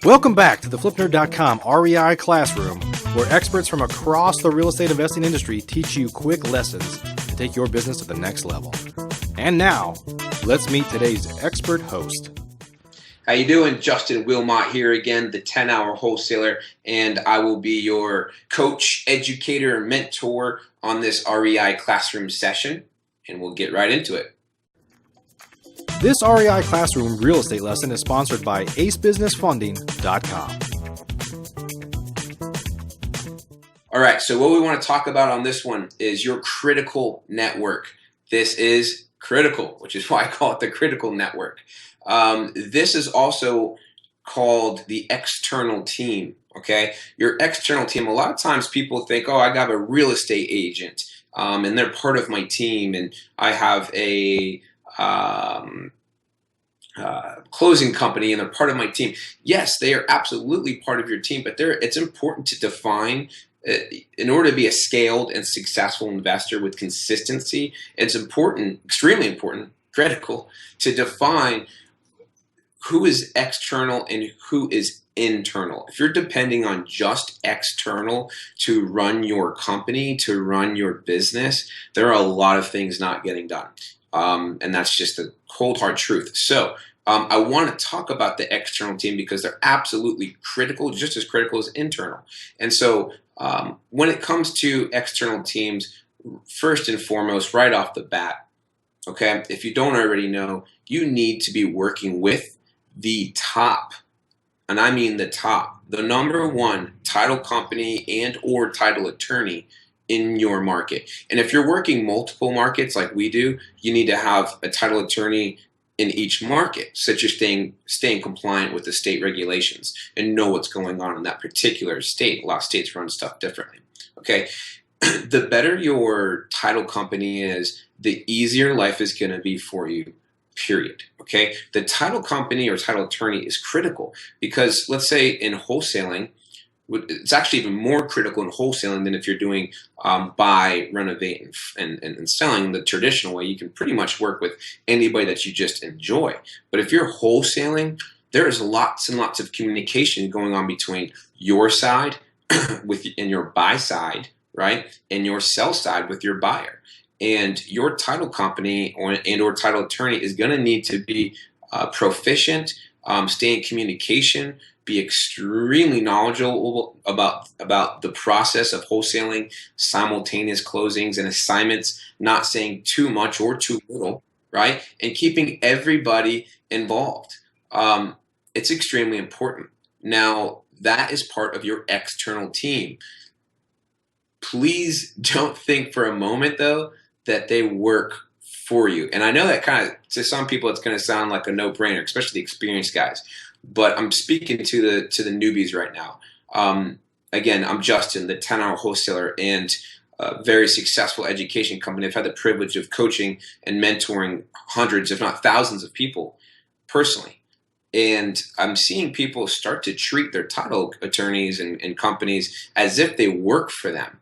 Welcome back to the FlipNerd.com REI Classroom, where experts from across the real estate investing industry teach you quick lessons to take your business to the next level. And now, let's meet today's expert host. How you doing? Justin Wilmot here again, the 10-hour wholesaler, and I will be your coach, educator, and mentor on this REI Classroom session, and we'll get right into it. This REI Classroom real estate lesson is sponsored by acebusinessfunding.com. All right, so what we want to talk about on this one is your critical network. This is critical, which is why I call it the critical network. This is also called the external team, okay? Your external team, a lot of times people think, oh, I got a real estate agent, and they're part of my team, and I have a closing company and they're part of my team. Yes, they are absolutely part of your team, but it's important to define, in order to be a scaled and successful investor with consistency, it's important, extremely important, critical, to define who is external and who is internal. If you're depending on just external to run your company, to run your business, there are a lot of things not getting done. And that's just the cold hard truth. So I want to talk about the external team because they're absolutely critical, just as critical as internal. And so when it comes to external teams, first and foremost, right off the bat, okay, if you don't already know, you need to be working with the top, and I mean the top, the number one title company and or title attorney in your market. And if you're working multiple markets like we do, you need to have a title attorney in each market, such as staying compliant with the state regulations and know what's going on in that particular state. A lot of states run stuff differently. Okay, the better your title company is, the easier life is going to be for you, period. Okay, the title company or title attorney is critical because, let's say in wholesaling, it's actually even more critical in wholesaling than if you're doing buy, renovate, and selling the traditional way. You can pretty much work with anybody that you just enjoy. But if you're wholesaling, there is lots and lots of communication going on between your side and your buy side, right, and your sell side with your buyer. And your title company or title attorney is going to need to be proficient, stay in communication, be extremely knowledgeable about the process of wholesaling, simultaneous closings and assignments, not saying too much or too little, right? And keeping everybody involved. It's extremely important. Now, that is part of your external team. Please don't think for a moment, though, that they work for you. And I know that kind of, to some people, it's going to sound like a no-brainer, especially the experienced guys. But I'm speaking to the newbies right now. Again, I'm Justin, the 10-hour wholesaler and a very successful education company. I've had the privilege of coaching and mentoring hundreds, if not thousands of people personally. And I'm seeing people start to treat their title attorneys and companies as if they work for them.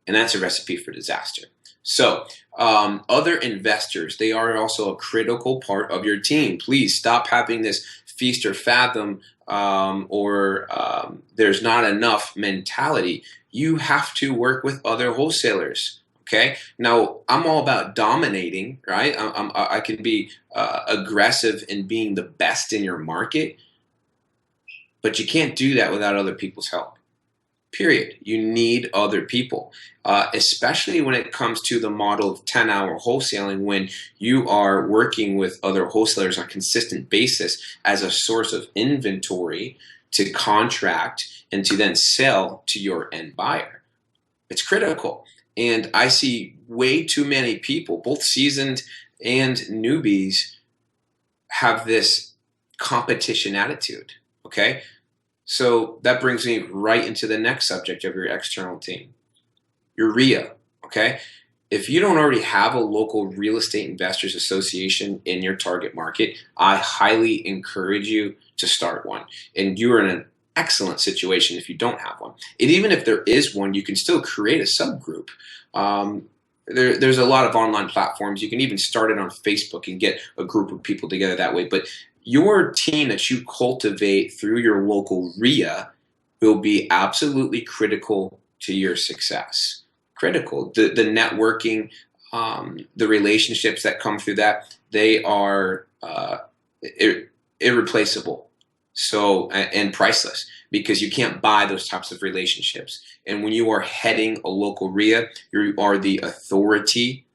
And that's a recipe for disaster. So other investors, they are also a critical part of your team. Please stop having this feast or fathom or there's not enough mentality. You have to work with other wholesalers. Okay. Now, I'm all about dominating, right? I can be aggressive in being the best in your market, but you can't do that without other people's help. Period. You need other people, especially when it comes to the model of 10-hour wholesaling, when you are working with other wholesalers on a consistent basis as a source of inventory to contract and to then sell to your end buyer. It's critical. And I see way too many people, both seasoned and newbies, have this competition attitude, okay? So that brings me right into the next subject of your external team, your RIA, okay? If you don't already have a local real estate investors association in your target market, I highly encourage you to start one. And you are in an excellent situation if you don't have one. And even if there is one, you can still create a subgroup. there's a lot of online platforms. You can even start it on Facebook and get a group of people together that way. But your team that you cultivate through your local RIA will be absolutely critical to your success. Critical. The networking, the relationships that come through that, they are irreplaceable. So, and priceless, because you can't buy those types of relationships. And when you are heading a local RIA, you are the authority.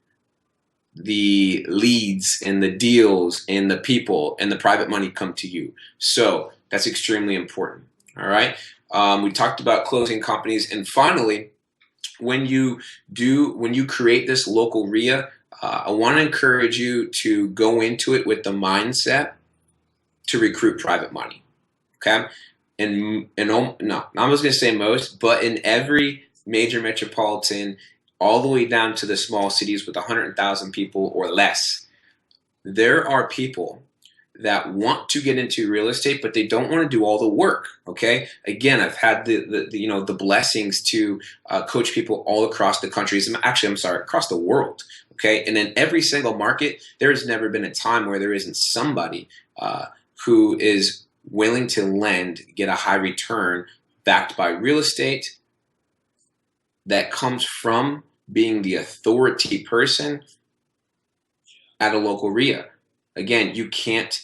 The leads and the deals and the people and the private money come to you. So that's extremely important. All right. We talked about closing companies. And finally, when you create this local RIA, I want to encourage you to go into it with the mindset to recruit private money. Okay. And no, I was going to say most, but in every major metropolitan, all the way down to the small cities with 100,000 people or less, there are people that want to get into real estate, but they don't want to do all the work. Okay. Again, I've had the blessings to coach people all across the country. Across the world. Okay. And in every single market, there has never been a time where there isn't somebody who is willing to lend, get a high return backed by real estate that comes from being the authority person at a local RIA. Again, you can't,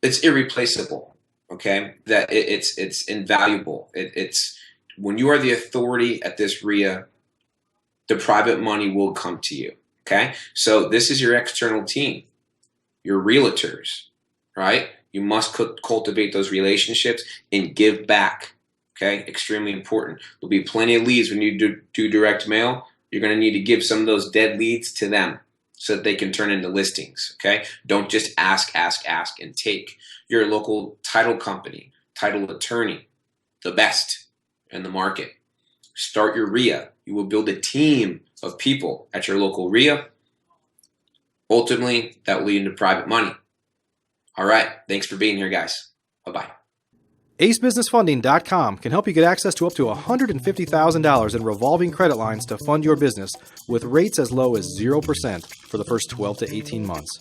it's irreplaceable, okay? That it's invaluable. It's when you are the authority at this RIA, the private money will come to you, okay? So this is your external team, your realtors, right? You must cultivate those relationships and give back, okay? Extremely important. There'll be plenty of leads when you do direct mail. You're going to need to give some of those dead leads to them so that they can turn into listings, okay? Don't just ask, and take. Your local title company, title attorney, the best in the market. Start your RIA. You will build a team of people at your local RIA. Ultimately, that will lead into private money. All right. Thanks for being here, guys. Bye-bye. AceBusinessFunding.com can help you get access to up to $150,000 in revolving credit lines to fund your business with rates as low as 0% for the first 12 to 18 months.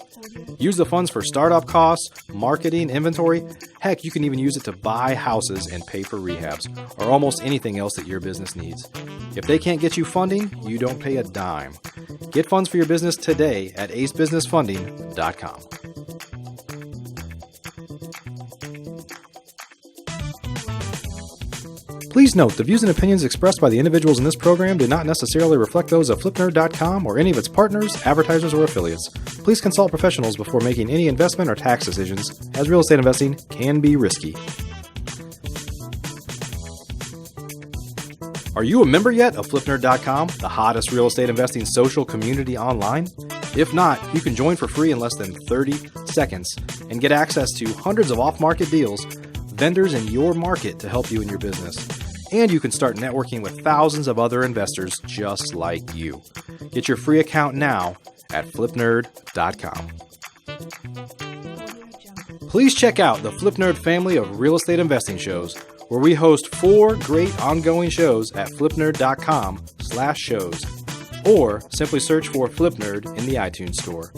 Use the funds for startup costs, marketing, inventory. Heck, you can even use it to buy houses and pay for rehabs or almost anything else that your business needs. If they can't get you funding, you don't pay a dime. Get funds for your business today at AceBusinessFunding.com. Please note, the views and opinions expressed by the individuals in this program do not necessarily reflect those of FlipNerd.com or any of its partners, advertisers, or affiliates. Please consult professionals before making any investment or tax decisions, as real estate investing can be risky. Are you a member yet of FlipNerd.com, the hottest real estate investing social community online? If not, you can join for free in less than 30 seconds and get access to hundreds of off-market deals, vendors in your market to help you in your business. And you can start networking with thousands of other investors just like you. Get your free account now at FlipNerd.com. Please check out the FlipNerd family of real estate investing shows, where we host 4 great ongoing shows at FlipNerd.com/shows, or simply search for FlipNerd in the iTunes store.